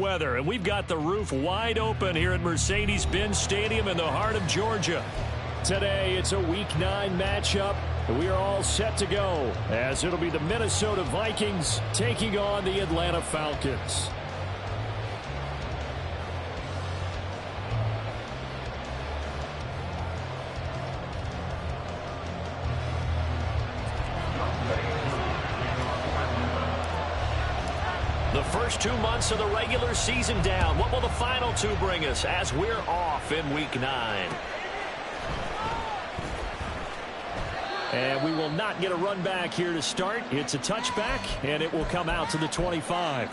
weather, and we've got the roof wide open here at Mercedes-Benz Stadium in the heart of Georgia. Today, it's a Week 9 matchup. We are all set to go, as it'll be the Minnesota Vikings taking on the Atlanta Falcons. The first 2 months of the regular season down. What will the final 2 bring us as we're off in Week 9? And we will not get a run back here to start. It's a touchback, and it will come out to the 25.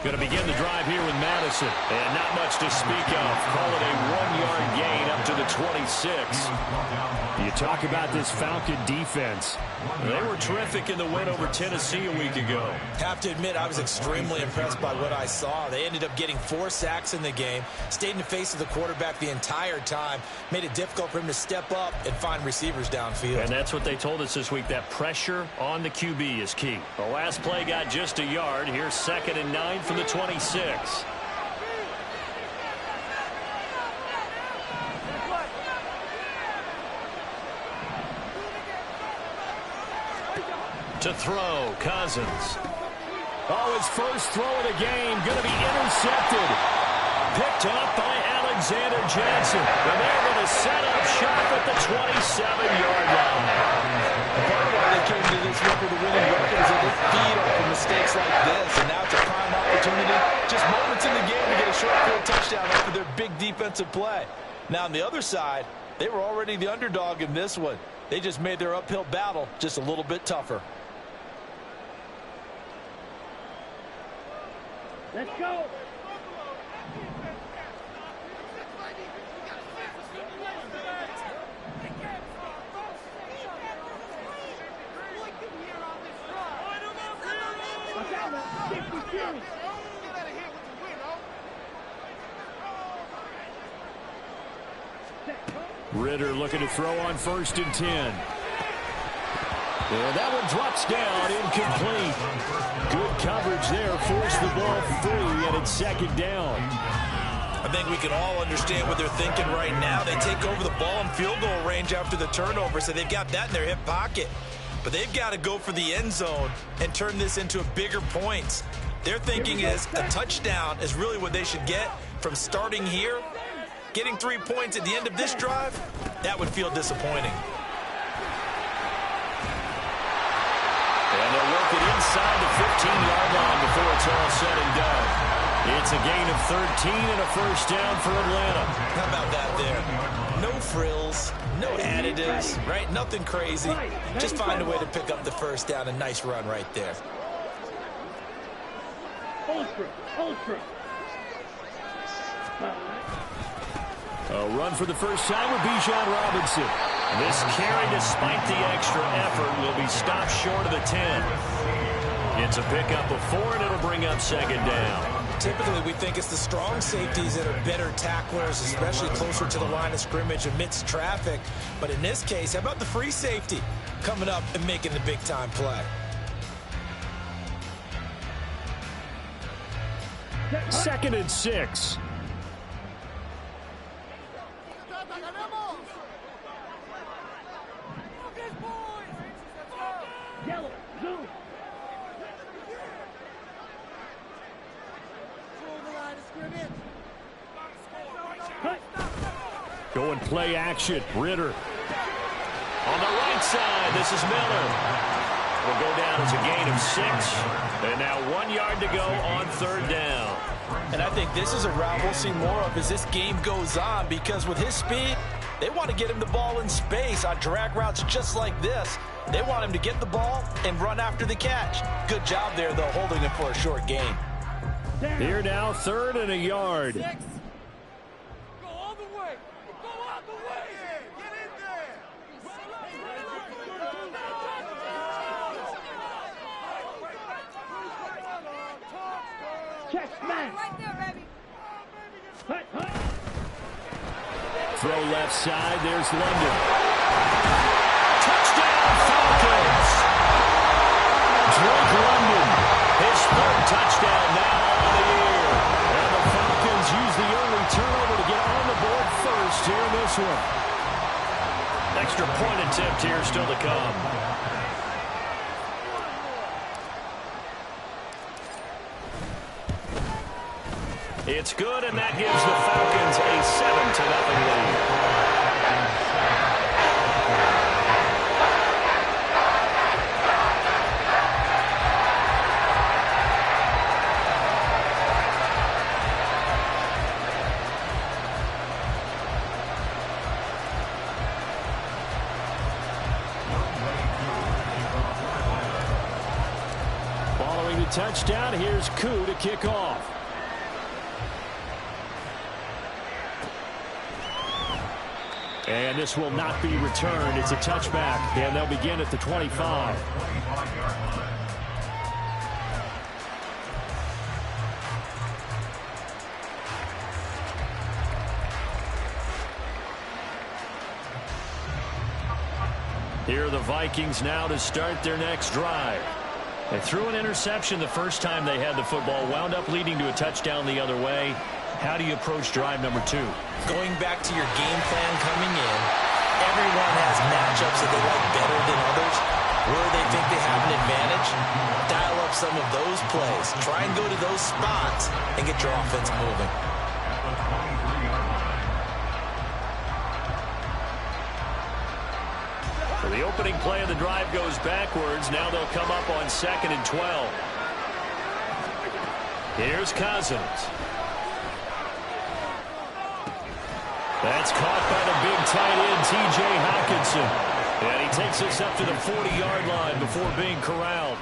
Going to begin the drive here with Madison. And not much to speak of. Call it a 1-yard gain up to the 26. You talk about this Falcon defense. They were terrific in the win over Tennessee a week ago. Have to admit, I was extremely impressed by what I saw. They ended up getting 4 sacks in the game, stayed in the face of the quarterback the entire time, made it difficult for him to step up and find receivers downfield. And that's what they told us this week, that pressure on the QB is key. The last play got just a yard. Here's 2nd and 9 from the 26. To throw, Cousins. Oh, his first throw of the game going to be intercepted. Picked up by Alexander Johnson. And they're going to set up shop at the 27-yard line. Part of why they came to this record of winning record is that they feed off of mistakes like this. And now it's a prime opportunity. Just moments in the game to get a short field touchdown after their big defensive play. Now on the other side, they were already the underdog in this one. They just made their uphill battle just a little bit tougher. Let's go. Ritter looking to throw on 1st and 10. And that one drops down, incomplete. Good coverage there, forced the ball free, and it's 2nd down. I think we can all understand what they're thinking right now. They take over the ball in field goal range after the turnover, so they've got that in their hip pocket. But they've got to go for the end zone and turn this into a bigger points. Their thinking is a touchdown is really what they should get from starting here. Getting 3 points at the end of this drive, that would feel disappointing. And they'll work it inside the 15-yard line before it's all said and done. It's a gain of 13 and a first down for Atlanta. How about that there? No frills, no additives, right? Nothing crazy. Just find a way to pick up the first down. A nice run right there. Ultra. A run for the first time with Bijan Robinson. This carry, despite the extra effort, will be stopped short of the 10. It's a pickup of 4, and it'll bring up 2nd down. Typically, we think it's the strong safeties that are better tacklers, especially closer to the line of scrimmage amidst traffic. But in this case, how about the free safety coming up and making the big-time play? 2nd and 6. Going play action. Ritter. On the right side, this is Miller. Will go down as a gain of 6. And now 1 yard to go on 3rd down. And I think this is a route we'll see more of as this game goes on, because with his speed, they want to get him the ball in space on drag routes just like this. They want him to get the ball and run after the catch. Good job there, though, holding him for a short gain. Here now, 3rd and a yard. 6. Go all the way. Go all the way. Get in there. Check, man. Right there, baby. Throw left side. There's London. Touchdown, Falcons. Drake London, his third touchdown now on the year. And the Falcons use the early turnover to get on the board first here in this one. Extra point attempt here still to come. It's good, and that gives the Falcons a 7-0 lead. Following the touchdown, here's Koo to kick off. And this will not be returned. It's a touchback, and they'll begin at the 25. Here are the Vikings now to start their next drive. They threw an interception the first time they had the football, wound up leading to a touchdown the other way. How do you approach drive number 2? Going back to your game plan coming in, everyone has matchups that they like better than others. Where they think they have an advantage, dial up some of those plays. Try and go to those spots and get your offense moving. So the opening play of the drive goes backwards. Now they'll come up on 2nd and 12. Here's Cousins. That's caught by the big tight end, T.J. Hockenson. And he takes us up to the 40-yard line before being corralled.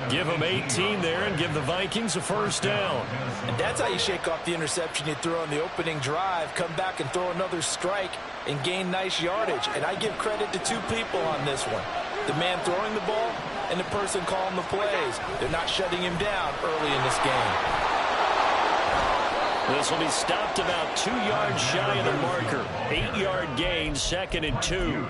Give him 18 there and give the Vikings a first down. And that's how you shake off the interception you threw on the opening drive, come back and throw another strike and gain nice yardage. And I give credit to two people on this one. The man throwing the ball and the person calling the plays. They're not shutting him down early in this game. This will be stopped about 2 yards shy of the marker. 8-yard gain, 2nd and 2.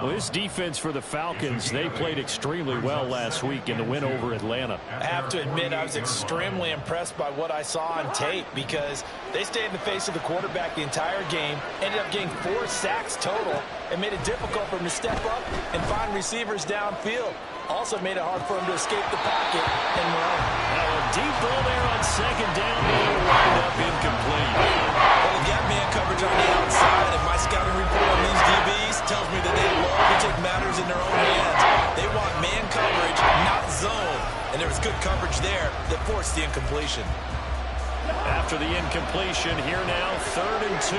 Well, this defense for the Falcons, they played extremely well last week in the win over Atlanta. I have to admit, I was extremely impressed by what I saw on tape because they stayed in the face of the quarterback the entire game, ended up getting 4 sacks total, and made it difficult for him to step up and find receivers downfield. Also made it hard for him to escape the pocket and run. Now a deep ball there on 2nd down, will wind up incomplete. Well, they've got man coverage on the outside, and my scouting report on these DBs tells me that they love to take matters in their own hands. They want man coverage, not zone. And there was good coverage there that forced the incompletion. After the incompletion, here now, 3rd and 2.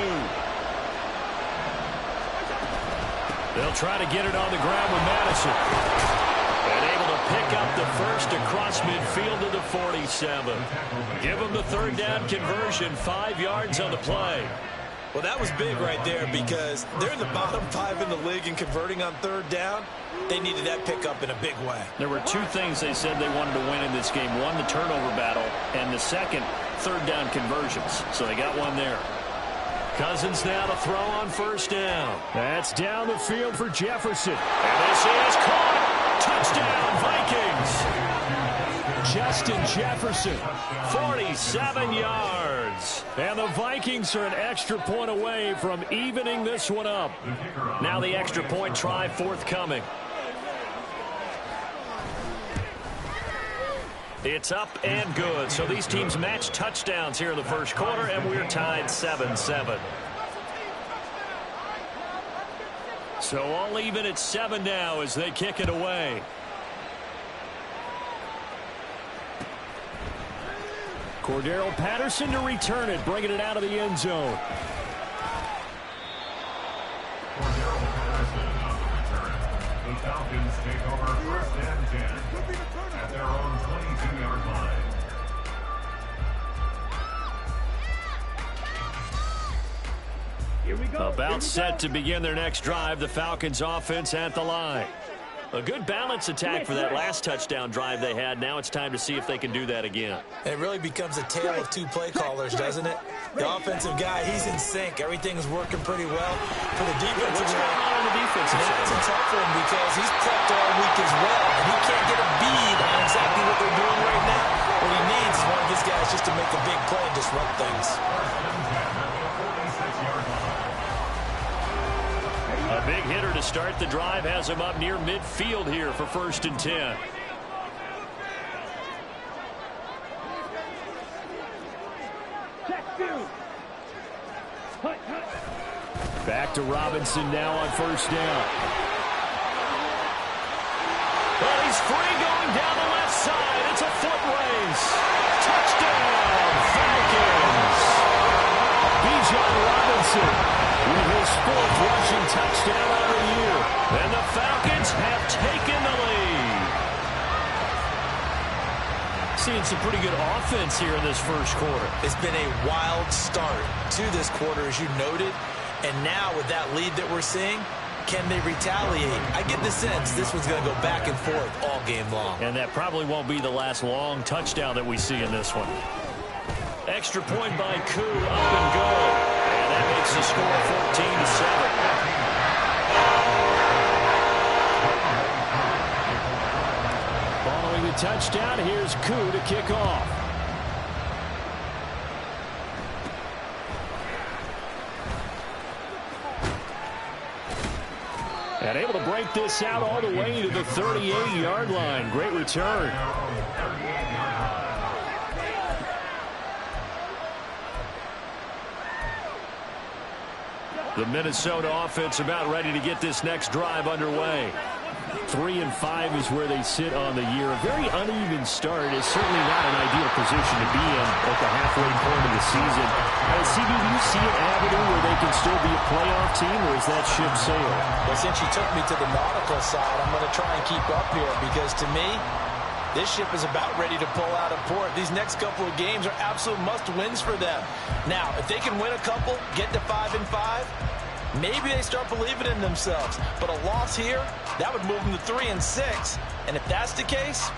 They'll try to get it on the ground with Madison. And able to pick up the first across midfield to the 47. Give them the 3rd down conversion, 5 yards on the play. Well, that was big right there because they're in the bottom 5 in the league in converting on 3rd down. They needed that pickup in a big way. There were 2 things they said they wanted to win in this game. One, the turnover battle, and the second, 3rd down conversions. So they got one there. Cousins now to throw on 1st down. That's down the field for Jefferson. And this is caught. Touchdown, Vikings. Justin Jefferson, 47 yards. And the Vikings are an extra point away from evening this one up. Now the extra point try forthcoming. It's up and good. So these teams match touchdowns here in the first quarter, and we're tied 7-7. So all even at 7 now as they kick it away. Cordero Patterson to return it, bringing it out of the end zone. Cordero Patterson on the return. The Falcons take over 1st and 10 at their own 22-yard line. About set to begin their next drive. The Falcons offense at the line. A good balance attack for that last touchdown drive they had. Now it's time to see if they can do that again. And it really becomes a tale of two play callers, doesn't it? The offensive guy, he's in sync. Everything's working pretty well. For the defensive What's guy, going on in the defensive side? it's a tough one because he's prepped all week as well, and he can't get a bead on exactly what they're doing right now. What he needs is one of his guys just to make a big play and disrupt things. A big hitter to start the drive has him up near midfield here for 1st and 10. Back to Robinson now on 1st down. Well, he's free going down the left side. It's a foot race. Touchdown, Falcons. Bijan Robinson with his 4th rushing touchdown of the year. And the Falcons have taken the lead. Seeing some pretty good offense here in this 1st quarter. It's been a wild start to this quarter, as you noted. And now with that lead that we're seeing, can they retaliate? I get the sense this one's going to go back and forth all game long. And that probably won't be the last long touchdown that we see in this one. Extra point by Koo, up and good. And that makes the score 14-7. Following the touchdown, here's Koo to kick off. And able to break this out all the way to the 38-yard line. Great return. The Minnesota offense about ready to get this next drive underway. 3-5 is where they sit on the year. A very uneven start is certainly not an ideal position to be in at the halfway point of the season. CB, do you see an avenue where they can still be a playoff team, or is that ship sailed? Well, since you took me to the nautical side, I'm going to try and keep up here because to me, this ship is about ready to pull out of port. These next couple of games are absolute must-wins for them. Now, if they can win a couple, get to 5-5, maybe they start believing in themselves. But a loss here, that would move them to 3-6. And if that's the case,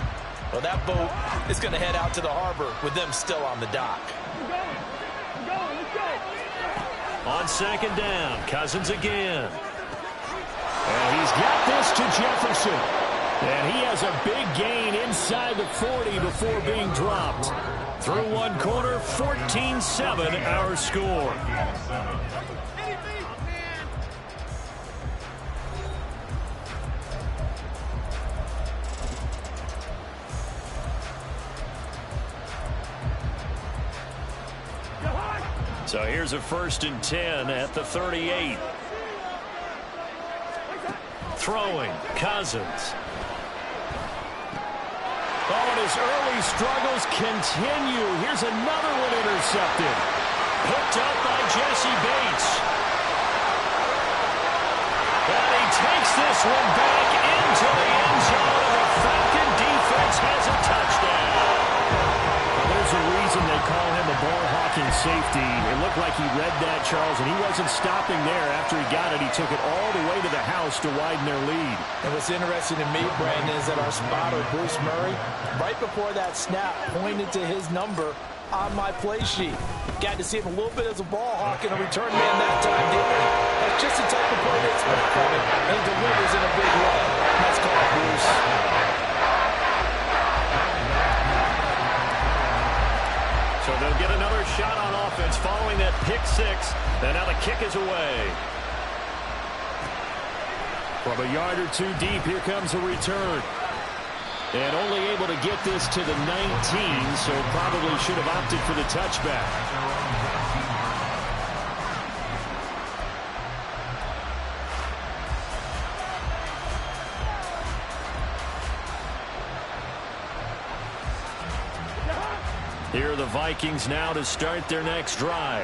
well, that boat is going to head out to the harbor with them still on the dock. On 2nd down, Cousins again. And he's got this to Jefferson. And he has a big gain inside the 40 before being dropped. Through one quarter, 14-7 our score. So here's a 1st and 10 at the 38. Throwing, Cousins. Oh, and his early struggles continue. Here's another one intercepted. Picked up by Jesse Bates. And he takes this one back into the end zone, and the Falcon defense has a touchdown. There's a reason they call him a ball-hawking safety. It looked like he read that, Charles, and he wasn't stopping there. After he got it, he took it all the way to the house to widen their lead. And what's interesting to me, Brandon, is that our spotter, Bruce Murray, right before that snap, pointed to his number on my play sheet. Got to see him a little bit as a ball hawk and a return man that time, didn't he? That's just the type of play they expect from him, and he delivers in a big way. That's called Bruce. So they'll get another shot on offense following that pick six. And now the kick is away. From a yard or two deep, here comes a return. And only able to get this to the 19, so probably should have opted for the touchback. Here are the Vikings now to start their next drive.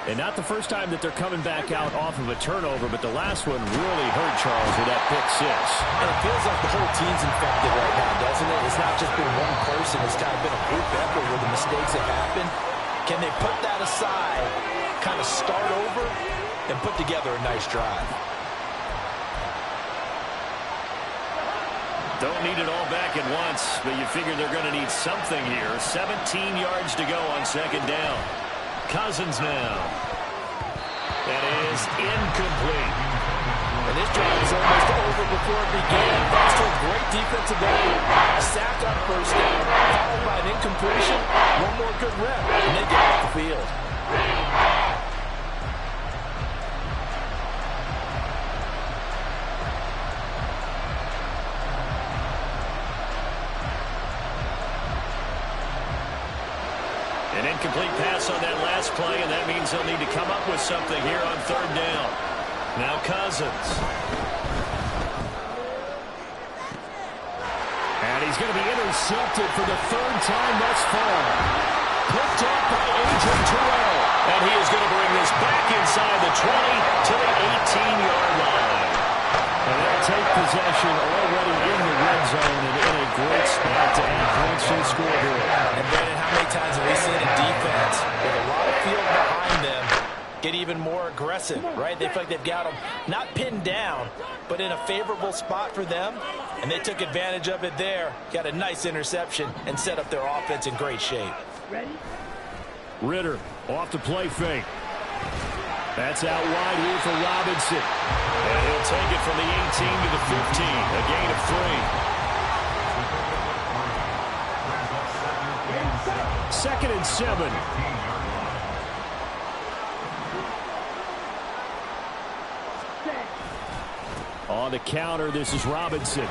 And not the first time that they're coming back out off of a turnover, but the last one really hurt Charles with that pick six. And it feels like the whole team's infected right now, doesn't it? It's not just been one person. It's kind of been a group effort where the mistakes have happened. Can they put that aside, kind of start over, and put together a nice drive? Don't need it all back at once, but you figure they're going to need something here. 17 yards to go on second down. Cousins now. That is incomplete. And this drive is almost over before it began. Thanks to a great defensive game. A sack on first down, followed by an incompletion. One more good rep, and they get off the field. An incomplete pass on that last play, and that means they'll need to come up with something here on third down. Now Cousins. And he's going to be intercepted for the third time thus far. Picked up by A.J. Terrell. And he is going to bring this back inside the 20 to the 18-yard line. And they'll take possession already in the red zone and in a great spot to add points to the scoreboard. And Brandon, how many times have we seen a defense with a lot of field behind them get even more aggressive, right? They feel like they've got them not pinned down, but in a favorable spot for them, and they took advantage of it there. Got a nice interception and set up their offense in great shape. Ready? Ritter off the play fake. That's out wide here for Robinson. And he'll take it from the 18 to the 15, a gain of 3. Second and 7. On the counter, this is Robinson.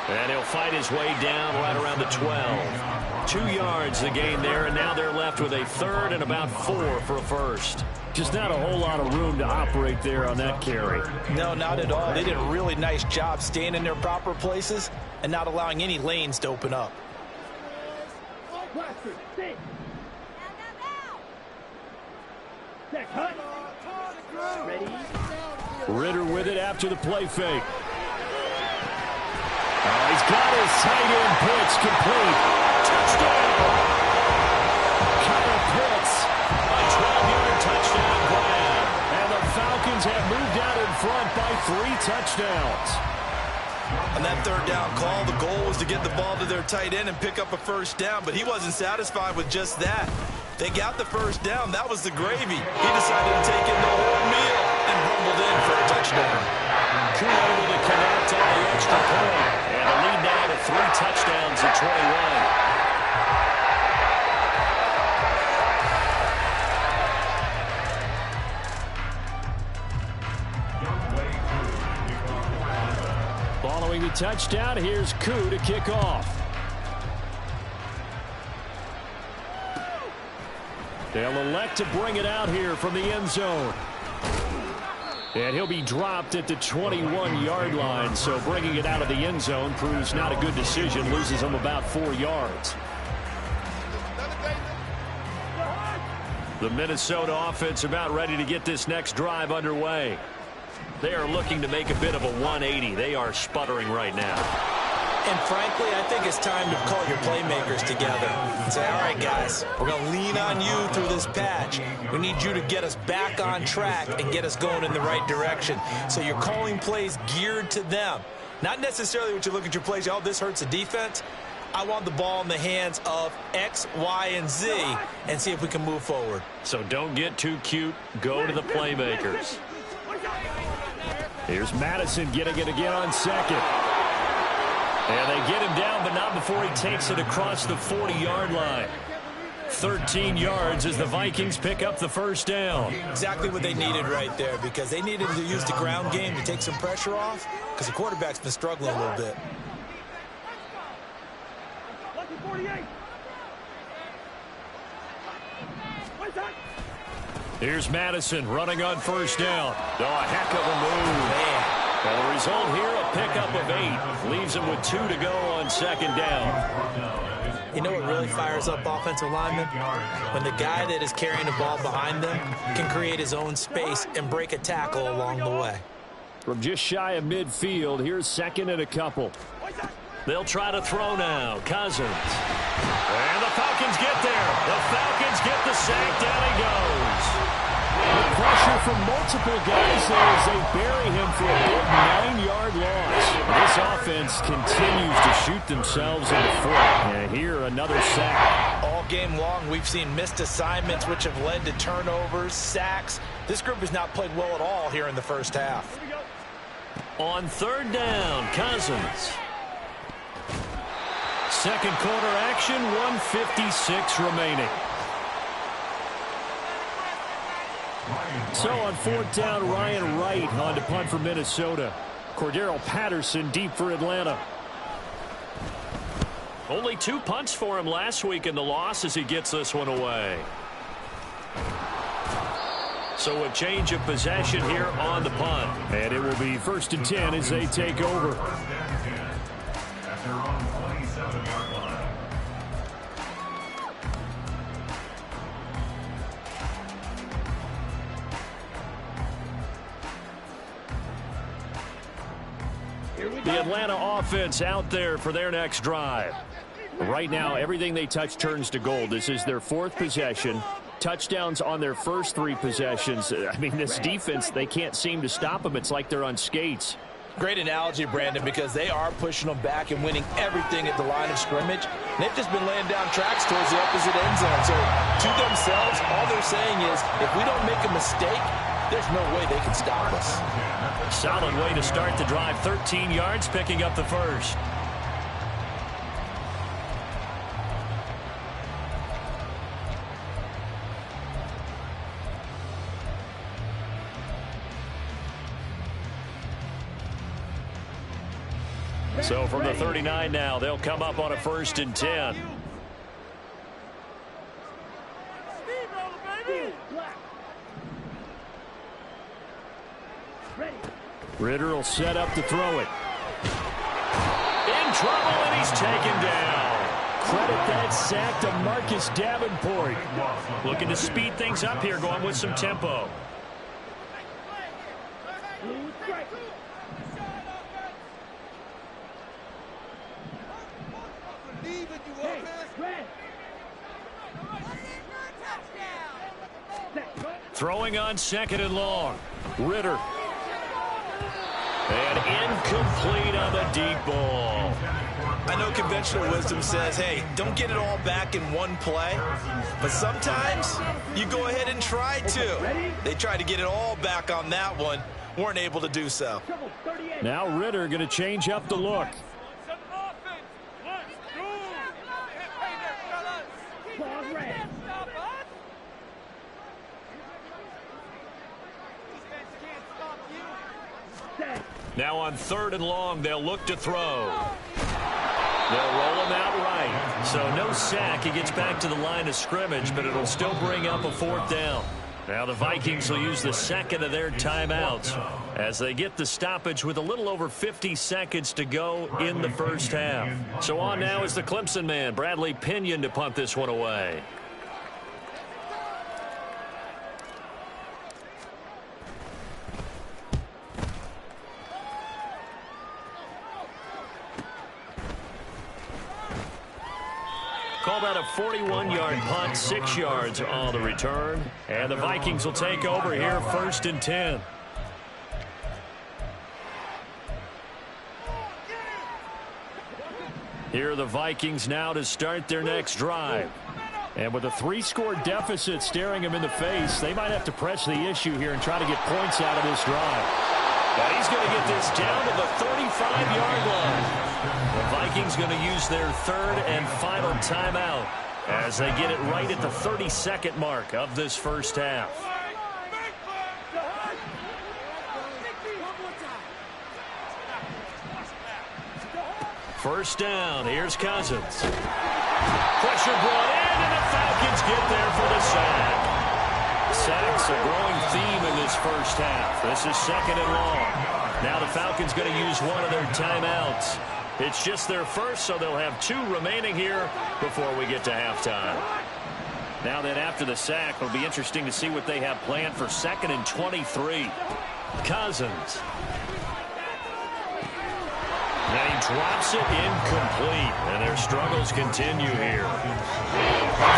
And he'll fight his way down right around the 12. 2 yards the gain there, and now they're left with a third and about 4 for a first. Just not a whole lot of room to operate there on that carry. No, not at all. They did a really nice job staying in their proper places and not allowing any lanes to open up. Ritter with it after the play fake. He's got his tight end blitz complete. Touchdown! Kyle Pitts, a 12-yard touchdown grab. And the Falcons have moved out in front by 3 touchdowns. On that third down call, the goal was to get the ball to their tight end and pick up a first down, but he wasn't satisfied with just that. They got the first down. That was the gravy. He decided to take in the whole meal and rumbled in for a touchdown. Cool able to connect on the extra point. And a lead now to 3 touchdowns at 21. Following the touchdown, here's Koo to kick off. They'll elect to bring it out here from the end zone. And he'll be dropped at the 21-yard line, so bringing it out of the end zone proves not a good decision, loses him about 4 yards. The Minnesota offense about ready to get this next drive underway. They are looking to make a bit of a 180. They are sputtering right now. And frankly, I think it's time to call your playmakers together and say, all right, guys, we're going to lean on you through this patch. We need you to get us back on track and get us going in the right direction. So you're calling plays geared to them. Not necessarily what you look at your plays, oh, this hurts the defense. I want the ball in the hands of X, Y, and Z and see if we can move forward. So don't get too cute. Go to the playmakers. Here's Madison getting it again on second. And they get him down, but not before he takes it across the 40-yard line. 13 yards as the Vikings pick up the first down. Exactly what they needed right there, because they needed to use the ground game to take some pressure off, because the quarterback's been struggling a little bit. Here's Madison running on first down. Oh, a heck of a move. Man. And the result here, a pickup of 8. Leaves him with 2 to go on second down. You know what really fires up offensive linemen? When the guy that is carrying the ball behind them can create his own space and break a tackle along the way. From just shy of midfield, here's second and a couple. They'll try to throw now. Cousins. And the Falcons get there. The Falcons get the sack. Down he goes. Pressure from multiple guys there as they bury him for a big 9-yard loss. This offense continues to shoot themselves in the foot. And here, another sack. All game long, we've seen missed assignments, which have led to turnovers, sacks. This group has not played well at all here in the first half. On third down, Cousins. Second quarter action, 1:56 remaining. So on fourth down, Ryan Wright on to punt for Minnesota. Cordero Patterson deep for Atlanta. Only 2 punts for him last week in the loss as he gets this one away. So a change of possession here on the punt. And it will be 1st and 10 as they take over. At their own 27-yard line. The Atlanta offense out there for their next drive. Right now, everything they touch turns to gold. This is their 4th possession. Touchdowns on their first 3 possessions. I mean, this defense, they can't seem to stop them. It's like they're on skates. Great analogy, Brandon, because they are pushing them back and winning everything at the line of scrimmage. They've just been laying down tracks towards the opposite end zone. So to themselves, all they're saying is, if we don't make a mistake, there's no way they can stop us. Solid way to start the drive. 13 yards, picking up the first. So from the 39 now, they'll come up on a 1st and 10. Ritter will set up to throw it. In trouble, and he's taken down. Credit that sack to Marcus Davenport. Looking to speed things up here, going with some tempo. Throwing on 2nd and long. Ritter. And incomplete on the deep ball. I know conventional wisdom says, hey, don't get it all back in one play. But sometimes you go ahead and try to. They tried to get it all back on that one. Weren't able to do so. Now Ritter going to change up the look. Now on 3rd and long, they'll look to throw. They'll roll him out right. So no sack. He gets back to the line of scrimmage, but it'll still bring up a 4th down. Now the Vikings will use the 2nd of their timeouts as they get the stoppage with a little over 50 seconds to go in the first half. So on now is the Clemson man, Bradley Pinion, to punt this one away. Called out a 41-yard punt, 6 yards on the return. And the Vikings will take over here, 1st and 10. Here are the Vikings now to start their next drive. And with a 3-score deficit staring them in the face, they might have to press the issue here and try to get points out of this drive. But he's going to get this down to the 35-yard line. The Vikings going to use their 3rd and final timeout as they get it right at the 32nd mark of this first half. First down, here's Cousins. Pressure brought in, and the Falcons get there for the sack. Sacks a growing theme in this first half. This is 2nd and long. Now the Falcons going to use one of their timeouts. It's just their first, so they'll have 2 remaining here before we get to halftime. Now then, after the sack, it'll be interesting to see what they have planned for 2nd and 23. Cousins. Now he drops it incomplete. And their struggles continue here.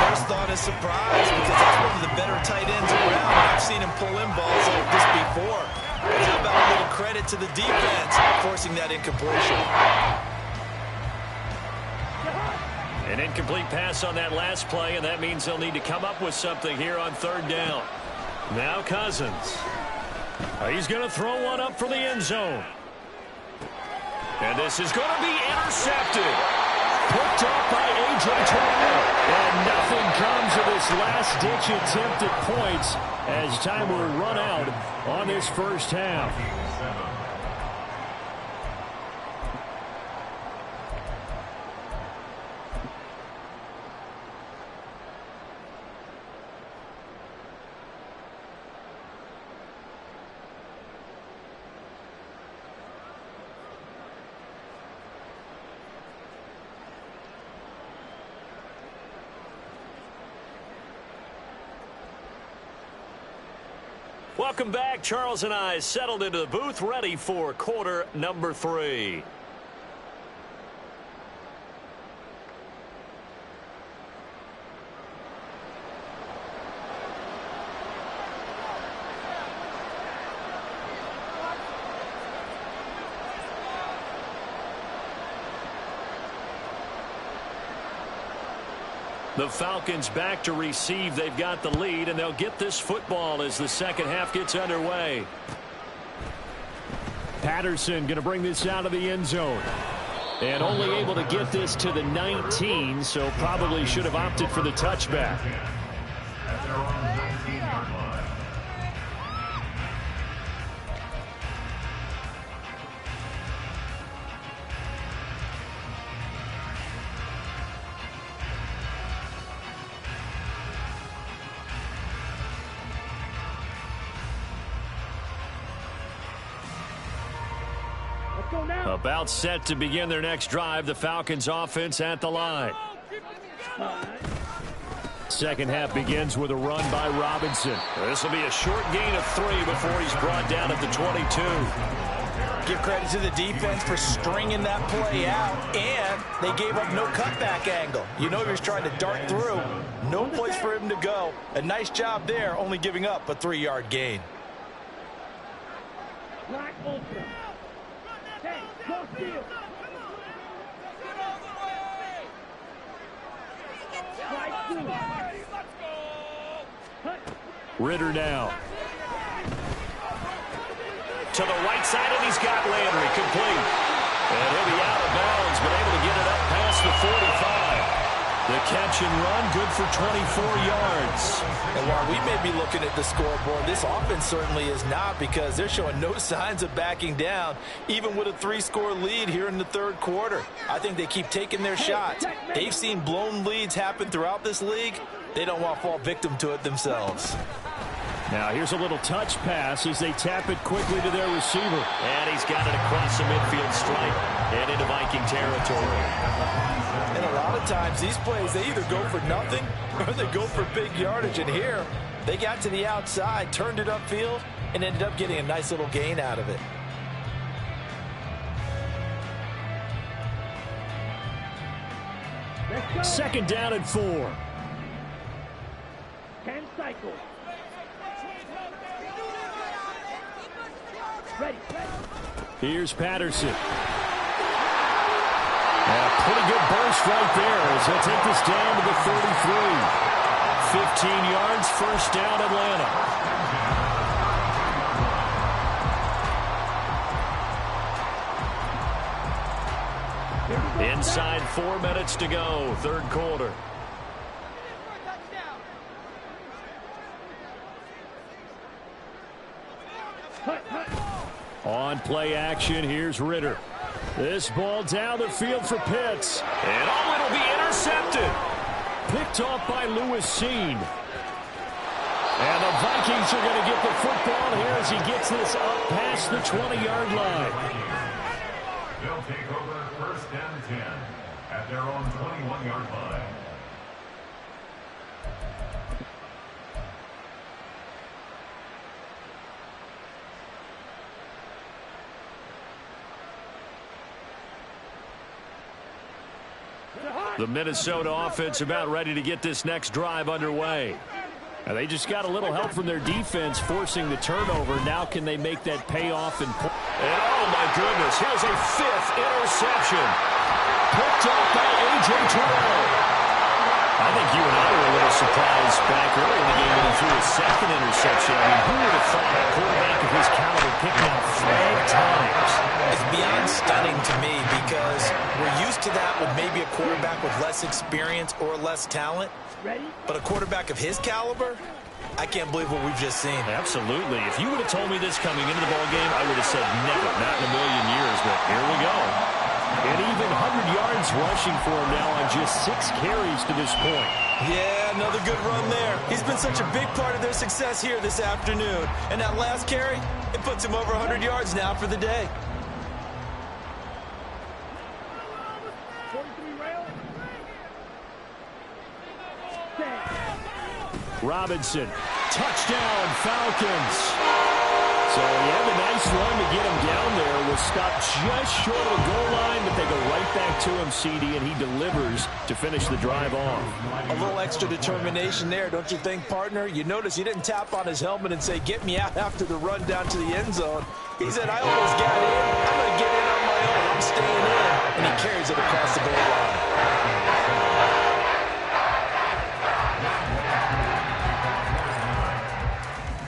First thought is surprise because that's one of the better tight ends around. I've seen him pull in balls like this before. But how about a little credit to the defense forcing that incompletion? An incomplete pass on that last play, and that means they'll need to come up with something here on third down. Now Cousins. He's going to throw one up for the end zone. And this is going to be intercepted. Picked up by A.J. Turner. And nothing comes of this last-ditch attempt at points as time will run out on this first half. Welcome back. Charles and I settled into the booth, ready for quarter number 3. The Falcons back to receive. They've got the lead, and they'll get this football as the second half gets underway. Patterson going to bring this out of the end zone. And only able to get this to the 19, so probably should have opted for the touchback. At their own 19-yard line. About set to begin their next drive. The Falcons offense at the line. Second half begins with a run by Robinson. This will be a short gain of 3 before he's brought down at the 22. Give credit to the defense for stringing that play out, and they gave up no cutback angle. You know he was trying to dart through. No place for him to go. A nice job there, only giving up a 3-yard gain. Ritter now. To the right side, and he's got Landry complete. And he'll be out of bounds, but able to get it up past the 45. The catch and run, good for 24 yards. And while we may be looking at the scoreboard, this offense certainly is not, because they're showing no signs of backing down, even with a 3-score lead here in the third quarter. I think they keep taking their shots. They've seen blown leads happen throughout this league. They don't want to fall victim to it themselves. Now here's a little touch pass as they tap it quickly to their receiver. And he's got it across the midfield stripe and into Viking territory. And a lot of times these plays, they either go for nothing or they go for big yardage. And here, they got to the outside, turned it upfield, and ended up getting a nice little gain out of it. Second down and 4. 10 cycles. Ready. Here's Patterson. And a pretty good burst right there as he'll take this down to the 33. 15 yards, first down, Atlanta. Inside 4 minutes to go, third quarter. On play action, here's Ritter. This ball down the field for Pitts. And it'll be intercepted. Picked off by Lewis Seen. And the Vikings are going to get the football here as he gets this up past the 20-yard line. They'll take over first and 10 at their own 21-yard line. The Minnesota offense about ready to get this next drive underway. Now they just got a little help from their defense forcing the turnover. Now can they make that payoff? And oh, my goodness. Here's a 5th interception. Picked up by A.J. Terrell. I think you and I were a little surprised back early in the game when he threw his 2nd interception. I mean, who would have thought a quarterback of his caliber picking out 5 times? It's beyond stunning to me because we're used to that with maybe a quarterback with less experience or less talent. But a quarterback of his caliber, I can't believe what we've just seen. Absolutely. If you would have told me this coming into the ballgame, I would have said never, not in a million years. But here we go. And even 100 yards rushing for him now on just 6 carries to this point. Yeah, another good run there. He's been such a big part of their success here this afternoon. And that last carry, it puts him over 100 yards now for the day. Robinson, touchdown, Falcons. So he had a nice run to get him down there. Was stopped just short of the goal line, but they go right back to him, CD, and he delivers to finish the drive off. A little extra determination there, don't you think, partner? You notice he didn't tap on his helmet and say, get me out after the run down to the end zone. He said, I almost got in. I'm going to get in on my own. I'm staying in. And he carries it across the goal line.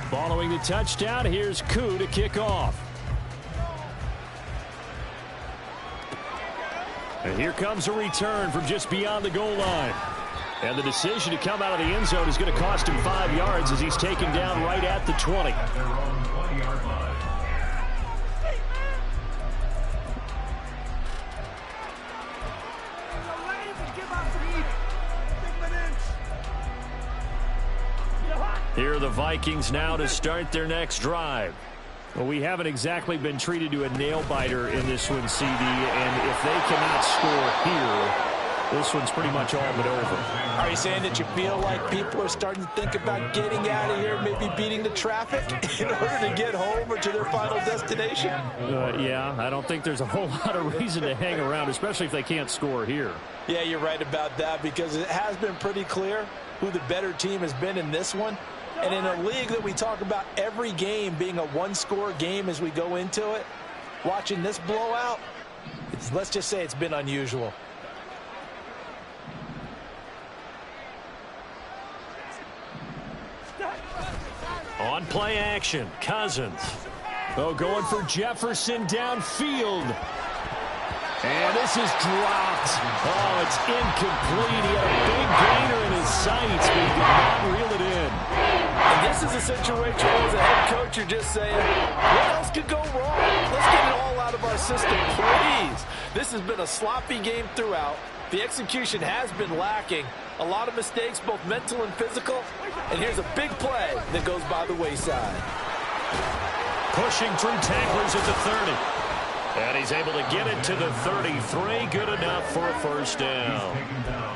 Following the touchdown, here's Koo to kick off. And here comes a return from just beyond the goal line. And the decision to come out of the end zone is going to cost him 5 yards as he's taken down right at the 20. At their own 20-yard line. Here are the Vikings now to start their next drive. Well, we haven't exactly been treated to a nail-biter in this one, CD, and if they cannot score here, this one's pretty much all but over. Are you saying that you feel like people are starting to think about getting out of here, maybe beating the traffic in order to get home or to their final destination? Yeah, I don't think there's a whole lot of reason to hang around, especially if they can't score here. Yeah, you're right about that because it has been pretty clear who the better team has been in this one. And in a league that we talk about every game being a one-score game as we go into it, watching this blowout, let's just say it's been unusual. On play action, Cousins. Oh, going for Jefferson downfield. And this is dropped. Oh, it's incomplete. He had a big gainer in his sights, but he did not reel it in. And this is a situation where as a head coach, you're just saying, what else could go wrong? Let's get it all out of our system, please. This has been a sloppy game throughout. The execution has been lacking. A lot of mistakes, both mental and physical. And here's a big play that goes by the wayside. Pushing through tacklers at the 30. And he's able to get it to the 33. Good enough for a first down.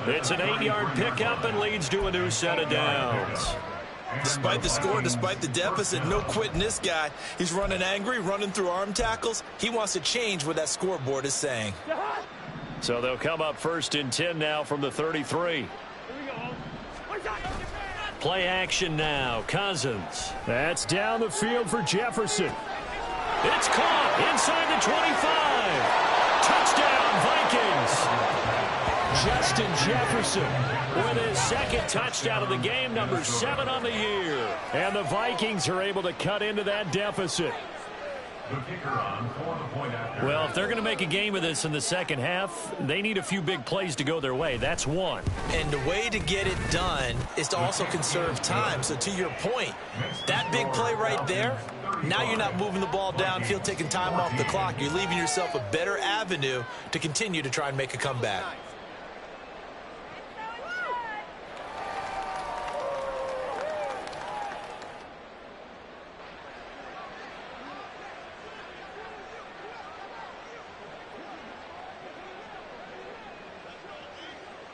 It's an 8-yard pickup and leads to a new set of downs. Despite the score, despite the deficit, no quitting this guy. He's running angry, running through arm tackles. He wants to change what that scoreboard is saying. So they'll come up 1st and 10 now from the 33. Play action now. Cousins. That's down the field for Jefferson. It's caught inside the 25. Touchdown, Vikings. Justin Jefferson with his 2nd touchdown of the game, number 7 on the year. And the Vikings are able to cut into that deficit. The kicker on for the point after. Well, if they're going to make a game of this in the second half, they need a few big plays to go their way. That's one. And the way to get it done is to also conserve time. So to your point, that big play right there, now you're not moving the ball downfield, taking time off the clock. You're leaving yourself a better avenue to continue to try and make a comeback.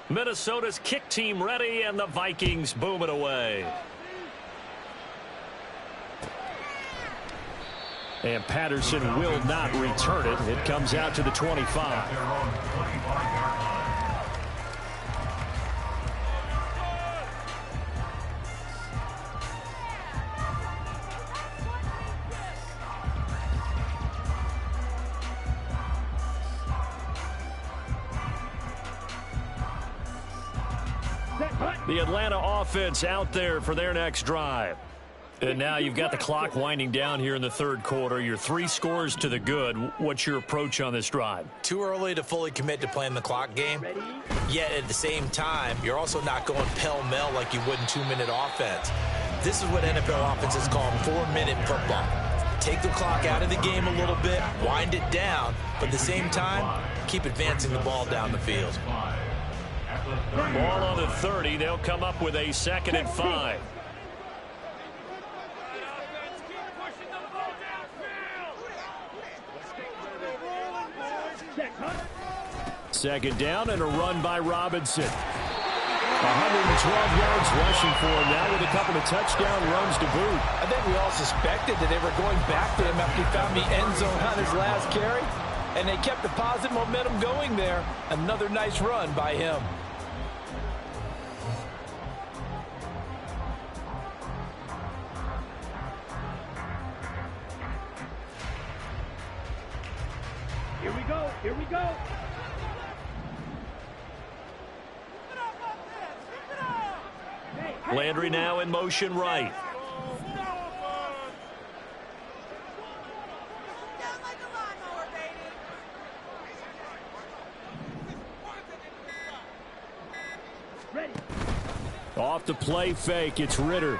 Minnesota's kick team ready, and the Vikings boom it away. And Patterson will not return it. It comes out to the 25. The Atlanta offense out there for their next drive. And now you've got the clock winding down here in the third quarter. You're 3 scores to the good. What's your approach on this drive? Too early to fully commit to playing the clock game. Yet at the same time, you're also not going pell-mell like you would in 2-minute offense. This is what NFL offenses call 4-minute football. Take the clock out of the game a little bit, wind it down, but at the same time, keep advancing the ball down the field. Ball on the 30. They'll come up with a 2nd and 5. Second down and a run by Robinson. 112 yards rushing for him now with a couple of touchdown runs to boot. I think we all suspected that they were going back to him after he found the end zone on his last carry, and they kept the positive momentum going there. Another nice run by him. Here we go. Here we go. Landry now in motion right. Off the play fake, it's Ritter.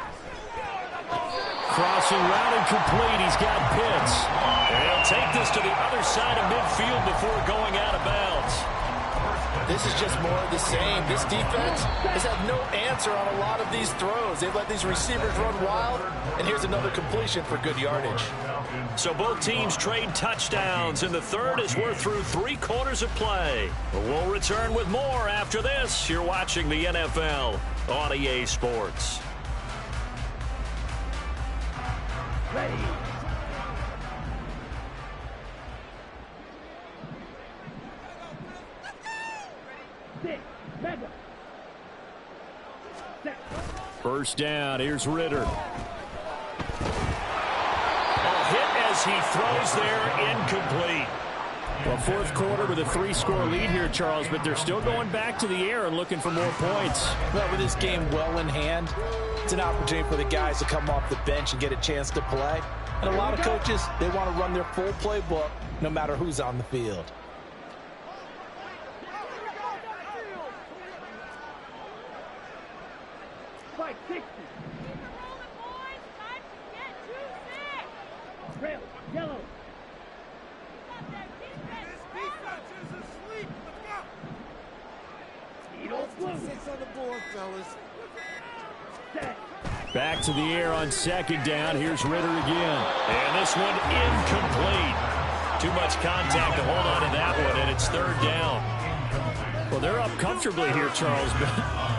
Crossing route and complete. He's got Pitts. And he'll take this to the other side of midfield before going out of bounds. This is just more of the same. This defense has had no answer on a lot of these throws. They've let these receivers run wild, and here's another completion for good yardage. So both teams trade touchdowns, and the third as we're through 3 quarters of play. We'll return with more after this. You're watching the NFL on EA Sports. Ready. First down, here's Ritter. A hit as he throws there, incomplete. Well, fourth quarter with a 3-score lead here, Charles, but they're still going back to the air and looking for more points. Well, with this game well in hand, it's an opportunity for the guys to come off the bench and get a chance to play. And a lot of coaches, they want to run their full playbook no matter who's on the field. Yellow. Back to the air on second down. Here's Ritter again. And this one incomplete. Too much contact to hold on to that one, and it's third down. Well, they're up comfortably here, Charles, but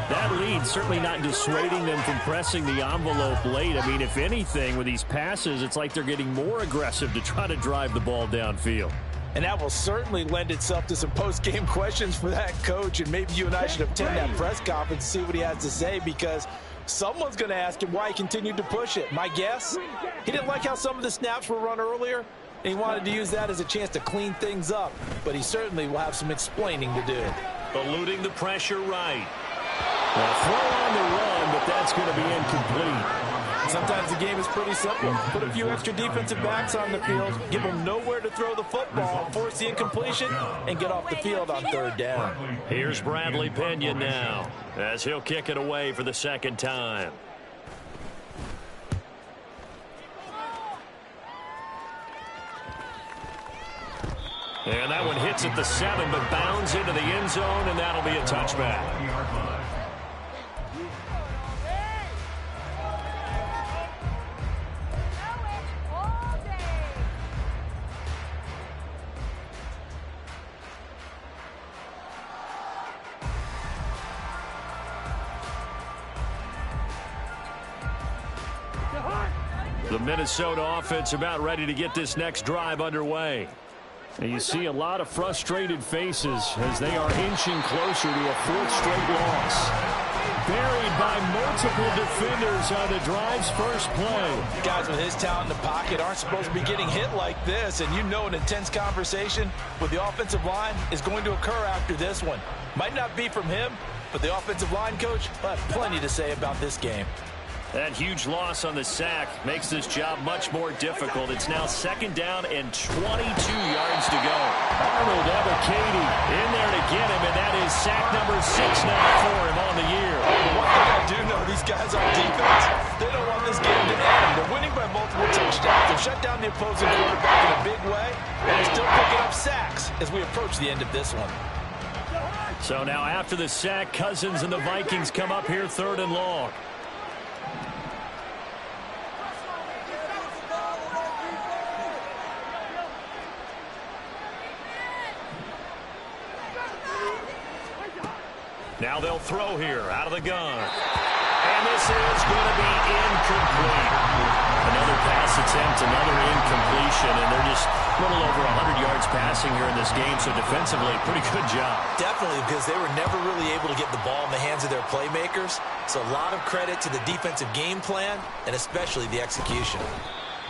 that lead certainly not dissuading them from pressing the envelope late. I mean, if anything, with these passes, it's like they're getting more aggressive to try to drive the ball downfield. And that will certainly lend itself to some post-game questions for that coach, and maybe you and I should attend that press conference and see what he has to say, because someone's going to ask him why he continued to push it. My guess, he didn't like how some of the snaps were run earlier, and he wanted to use that as a chance to clean things up, but he certainly will have some explaining to do. Eluding the pressure right. A throw on the run, but that's going to be incomplete. Sometimes the game is pretty simple. Put a few extra defensive backs on the field, give them nowhere to throw the football, force the incompletion, and get off the field on third down. Here's Bradley Pinion now, as he'll kick it away for the second time. And that one hits at the 7, but bounds into the end zone, and that'll be a touchback. The Minnesota offense about ready to get this next drive underway. And you see a lot of frustrated faces as they are inching closer to a 4th straight loss. Buried by multiple defenders on the drive's first play. Guys with his talent in the pocket aren't supposed to be getting hit like this, and you know an intense conversation with the offensive line is going to occur after this one. Might not be from him, but the offensive line coach will have plenty to say about this game. That huge loss on the sack makes this job much more difficult. It's now 2nd down and 22 yards to go. Arnold Ebiketie in there to get him, and that is sack number 6 now for him on the year. One thing I do know, these guys on defense, they don't want this game to end. They're winning by multiple touchdowns. They've shut down the opposing quarterback in a big way, and they're still picking up sacks as we approach the end of this one. So now after the sack, Cousins and the Vikings come up here 3rd and long. Now they'll throw here out of the gun. And this is going to be incomplete. Another pass attempt, another incompletion, and they're just a little over 100 yards passing here in this game, so defensively, pretty good job. Definitely, because they were never really able to get the ball in the hands of their playmakers. So a lot of credit to the defensive game plan, and especially the execution.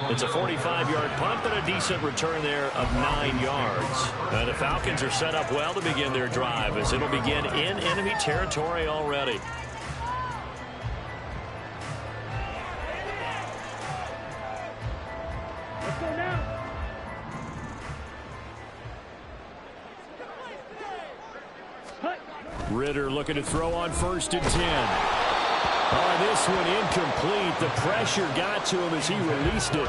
It's a 45-yard punt, but a decent return there of 9 yards. The Falcons are set up well to begin their drive, as it'll begin in enemy territory already. Let's go now. Ritter looking to throw on 1st and 10. Oh, this one incomplete. The pressure got to him as he released it.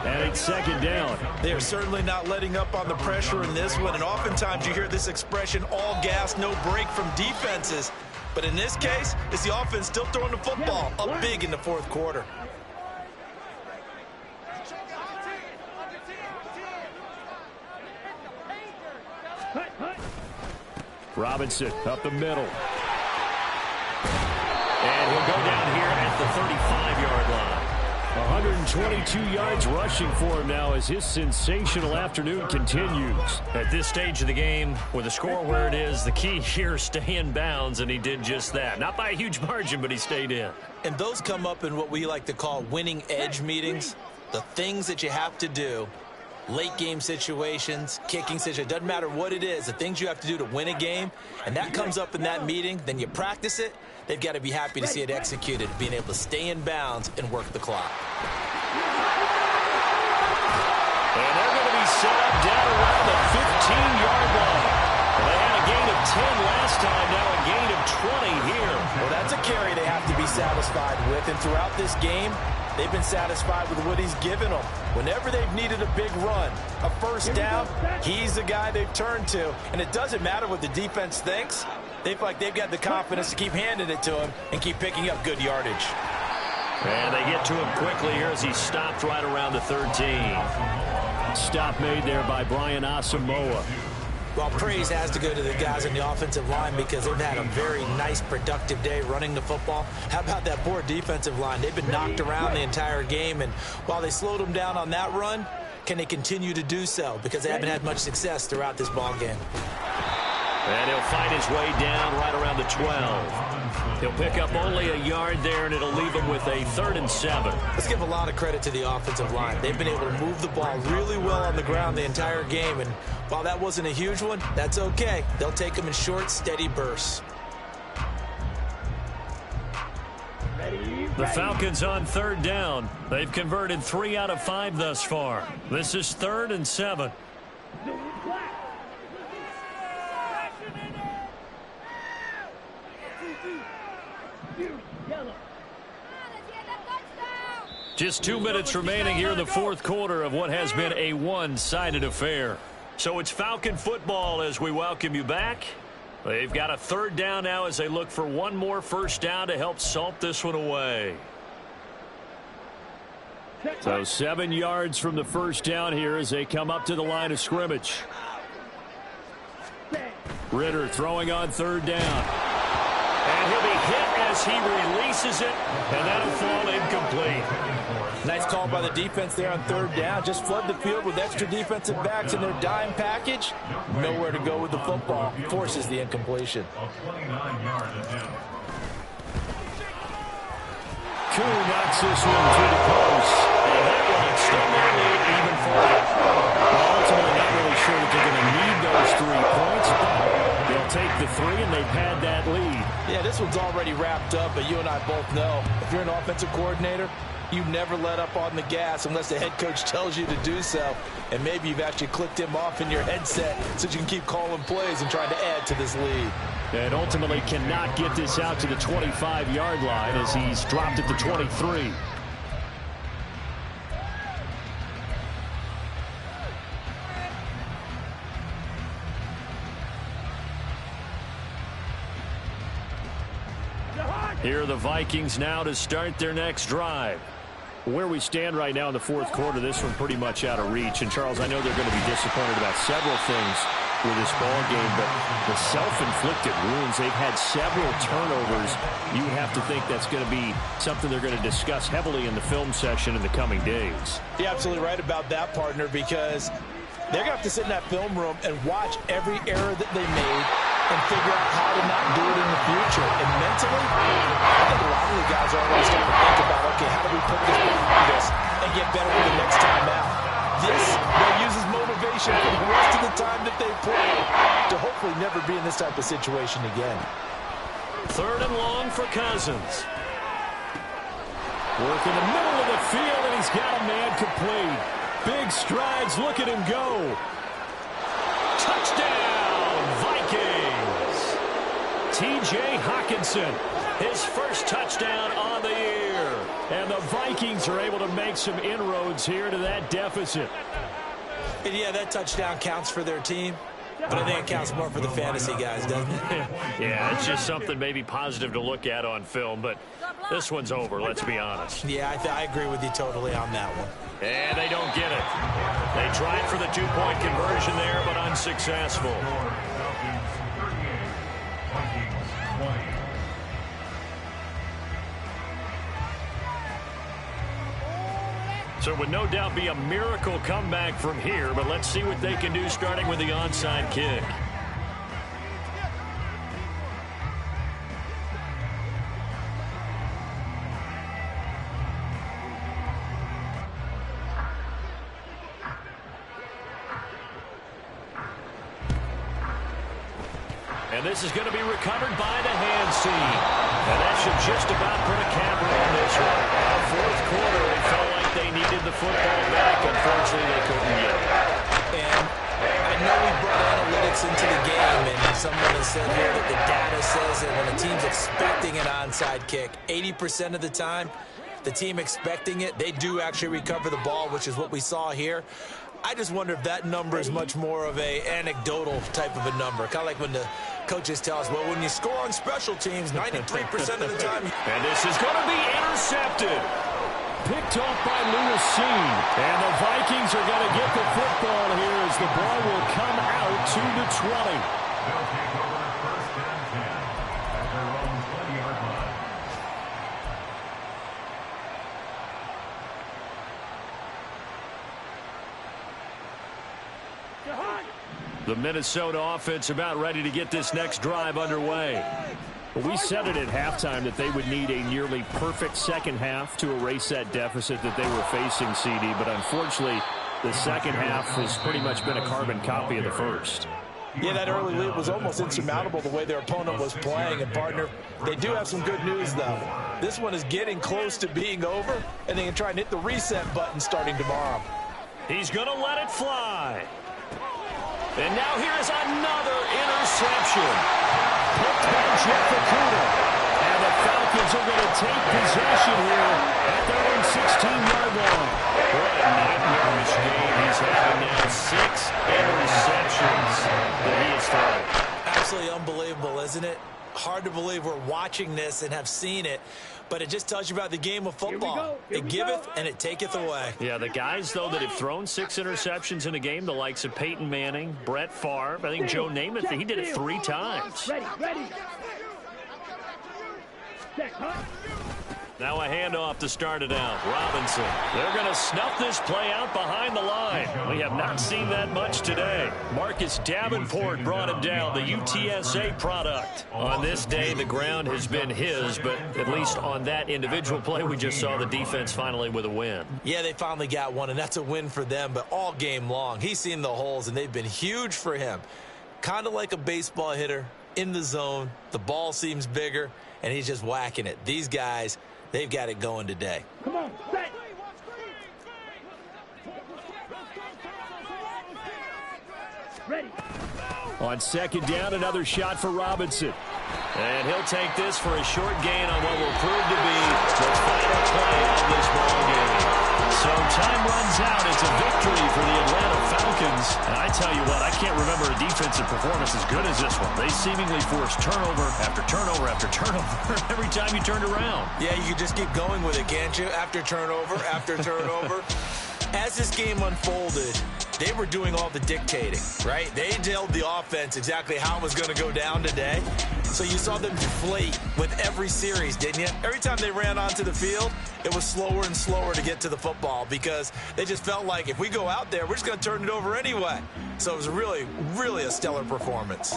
And it's 2nd down. They are certainly not letting up on the pressure in this one, and oftentimes you hear this expression, all gas, no break from defenses. But in this case, it's the offense still throwing the football up big in the 4th quarter. Robinson up the middle. And he'll go down here at the 35-yard line. 122 yards rushing for him now as his sensational afternoon continues. At this stage of the game, with the score where it is, the key here, stay in bounds, and he did just that. Not by a huge margin, but he stayed in. And those come up in what we like to call winning edge meetings. The things that you have to do, late game situations, kicking situations, doesn't matter what it is, the things you have to do to win a game, and that comes up in that meeting, then you practice it. They've got to be happy to see it executed, being able to stay in bounds and work the clock. And they're going to be set up down around the 15-yard line. They had a gain of 10 last time, now a gain of 20 here. Well, that's a carry they have to be satisfied with, and throughout this game, they've been satisfied with what he's given them. Whenever they've needed a big run, a 1st down, he's the guy they've turned to. And it doesn't matter what the defense thinks. They feel like they've got the confidence to keep handing it to him and keep picking up good yardage. And they get to him quickly here as he stopped right around the 13. Stop made there by Brian Asamoah. Well, praise has to go to the guys on the offensive line because they've had a very nice, productive day running the football. How about that poor defensive line? They've been knocked around the entire game, and while they slowed them down on that run, can they continue to do so? Because they haven't had much success throughout this ball game. And he'll find his way down right around the 12. He'll pick up only a yard there, and it'll leave him with a 3rd and 7. Let's give a lot of credit to the offensive line. They've been able to move the ball really well on the ground the entire game, and while that wasn't a huge one, that's okay. They'll take them in short, steady bursts. The Falcons on 3rd down. They've converted 3 out of 5 thus far. This is 3rd and 7. Just 2 minutes remaining here in the 4th quarter of what has been a one-sided affair. So it's Falcon football as we welcome you back. They've got a 3rd down now as they look for one more 1st down to help salt this one away. So 7 yards from the 1st down here as they come up to the line of scrimmage. Ritter throwing on 3rd down. And he'll be hit as he releases it, and that'll fall incomplete. Nice call by the defense there on 3rd down. Just flood the field with extra defensive backs in their dime package. Nowhere to go with the football. Forces the incompletion. Koo knocks this one to the post. And that one still not even for it. Well, ultimately, not really sure that they're going to need those 3 points, but they'll take the 3, and they've had that lead. Yeah, this one's already wrapped up, but you and I both know if you're an offensive coordinator, you never let up on the gas unless the head coach tells you to do so. And maybe you've actually clicked him off in your headset so you can keep calling plays and trying to add to this lead. And ultimately cannot get this out to the 25-yard line as he's dropped at the 23. Here are the Vikings now to start their next drive. Where we stand right now in the fourth quarter, this one pretty much out of reach. And, Charles, I know they're going to be disappointed about several things with this ball game, but the self-inflicted wounds, they've had several turnovers. You have to think that's going to be something they're going to discuss heavily in the film session in the coming days. You're absolutely right about that, partner, because they're going to have to sit in that film room and watch every error that they made and figure out how to not do it in the future. And mentally, I think a lot of the guys are already starting to think about, okay, how do we put this behind us and get better for the next time out? This will use as motivation for the rest of the time that they play to hopefully never be in this type of situation again. 3rd and long for Cousins. Work in the middle of the field, and he's got a man complete. Big strides, look at him go. Touchdown, Vikings. T.J. Hockenson, his first touchdown on the year. And the Vikings are able to make some inroads here to that deficit. And yeah, that touchdown counts for their team, but I think it counts more for the fantasy guys, doesn't it? Yeah, it's just something maybe positive to look at on film, but this one's over, let's be honest. Yeah, I agree with you totally on that one. And they don't get it. They tried for the 2-point conversion there, but unsuccessful. So it would no doubt be a miracle comeback from here, but let's see what they can do starting with the onside kick. And this is going to be recovered by the hand seam. And that should just about put a capper on this one. Fourth quarter, it felt like they needed the football back. Unfortunately, they couldn't get it. And I know we brought analytics into the game, and someone has said here that the data says that when a team's expecting an onside kick, 80% of the time, the team expecting it, they do actually recover the ball, which is what we saw here. I just wonder if that number is much more of a anecdotal type of a number. Kind of like when the coaches tell us, well, when you score on special teams, 93% of the time. And this is going to be intercepted. Picked off by Lewis Seen. And the Vikings are going to get the football here as the ball will come out to the 20. They'll take over 1st and 10 at their own 20-yard line. The Minnesota offense about ready to get this next drive underway. We said it at halftime that they would need a nearly perfect second half to erase that deficit that they were facing, CD, but unfortunately the second half has pretty much been a carbon copy of the first. Yeah, that early lead was almost insurmountable the way their opponent was playing. And, partner, they do have some good news, though. This one is getting close to being over, and they can try and hit the reset button starting tomorrow. He's going to let it fly. And now here's another interception. Picked by Jeff Okuda. And the Falcons are going to take possession here at their own 16-yard line. What a nightmarish game he's having now. 6 interceptions that he has thrown. Absolutely unbelievable, isn't it? Hard to believe we're watching this and have seen it, but it just tells you about the game of football. It giveth and it taketh away. Yeah, the guys, though, that have thrown 6 interceptions in a game, the likes of Peyton Manning, Brett Favre, I think Joe Namath, he did it 3 times. Ready. Now a handoff to start it out. Robinson. They're going to snuff this play out behind the line. We have not seen that much today. Marcus Davenport brought him down, the UTSA product. On this day, the ground has been his, but at least on that individual play, we just saw the defense finally with a win. Yeah, they finally got one, and that's a win for them, but all game long, he's seen the holes, and they've been huge for him. Kind of like a baseball hitter in the zone. The ball seems bigger, and he's just whacking it. These guys, they've got it going today. Come on, set. Ready. On second down, another shot for Robinson. And he'll take this for a short gain on what will prove to be the final play of this ball game. So time runs out. It's a victory for the Atlanta Falcons. And I tell you what, I can't remember a defensive performance as good as this one. They seemingly forced turnover after turnover after turnover every time you turned around. Yeah, you can just keep going with it, can't you? After turnover, after turnover. As this game unfolded, they were doing all the dictating, right? They told the offense exactly how it was going to go down today. So you saw them deflate with every series, didn't you? Every time they ran onto the field, it was slower and slower to get to the football because they just felt like if we go out there, we're just going to turn it over anyway. So it was really, really a stellar performance.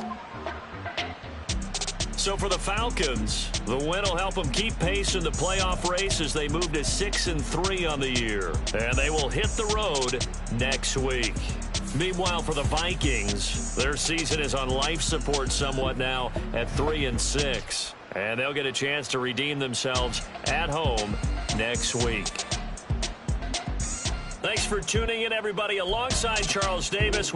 So for the Falcons, the win will help them keep pace in the playoff race as they move to 6-3 on the year. And they will hit the road next week. Meanwhile, for the Vikings, their season is on life support somewhat now at 3-6. And they'll get a chance to redeem themselves at home next week. Thanks for tuning in, everybody. Alongside Charles Davis.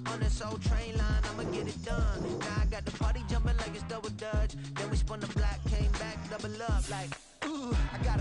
On this old train line, I'ma get it done. Now I got the party jumping like it's double dutch. Then we spun the block, came back, double up like, ooh, I got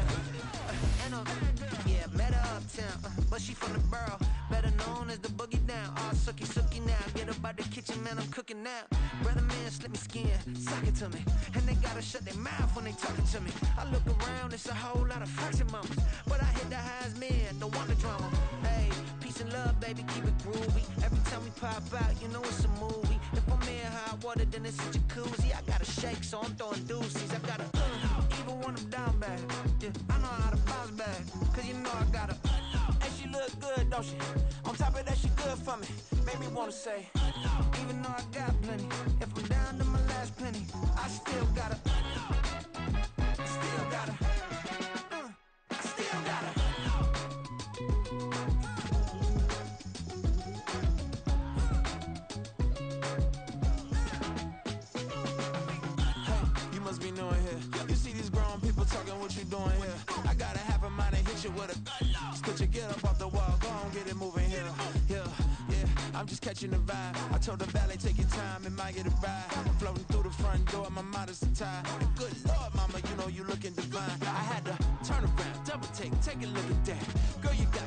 yeah, met her uptown, but she from the borough, better known as the boogie down. All sookie sookie now, get up out the kitchen, man, I'm cooking now. Brother man, slip me skin, suck it to me, and they gotta shut their mouth when they talking to me. I look around, it's a whole lot of fraction mamas, but I hit the highs, man, don't want the drama. Hey, peace and love, baby, keep it groovy. Every time we pop out, you know it's a movie. If I'm in hot water, then it's a jacuzzi. I gotta shake, so I'm throwing deuces. I gotta even when I'm down bad. Yeah, I know how to bounce back, cause you know I gotta. And she look good, don't she? On top of that, she good for me. Made me wanna say, even though I got plenty, if I'm down to my last penny, I still gotta. I still gotta. I still gotta. Be knowing here. You see these grown people talking what you doing here. I gotta have a mind and hit you with a put your get up off the wall, go on, get it moving here. Yeah, I'm just catching the vibe. I told the valet, take your time, it might get a ride. Floating through the front door, my modest attire. And good Lord, mama, you know you looking divine. I had to turn around, double take a look at that. Girl, you got